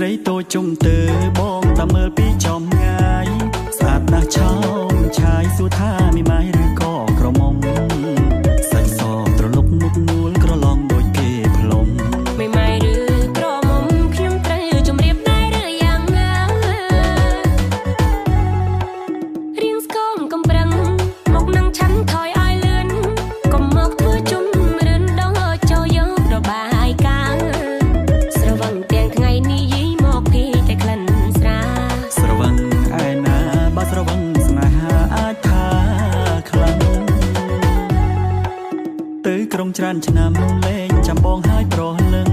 ស្រីតូចជុំទៅបងតាមើលពីចំងាយស្អាតណាស់ឆោមឆាយសួរថាមីម៉ាយឬក៏ក្រមុំសាច់សត្រលុកមុខនួលក្រឡងដូចគេផ្លុំមីម៉ាយឬក្រមុំខ្ញុំត្រូវជម្រាបដែរឬយ៉ាងណារៀងស្គមកំប្រឹងមកនឹងឆាន់ថយឲ្យលឿនកុំមកធ្វើជុំរឿនដល់ចូលយករបាយការណ៍ស្រវឹងទាំងថ្ងៃនេះយីមកគេតែក្លិនស្រាស្រវឹងឯណាបើស្រវឹងស្នេហាអាចថាខ្លាំងទៅក្រុមច្រើនឆ្នាំលេងចាំបងហើយប្រលឹង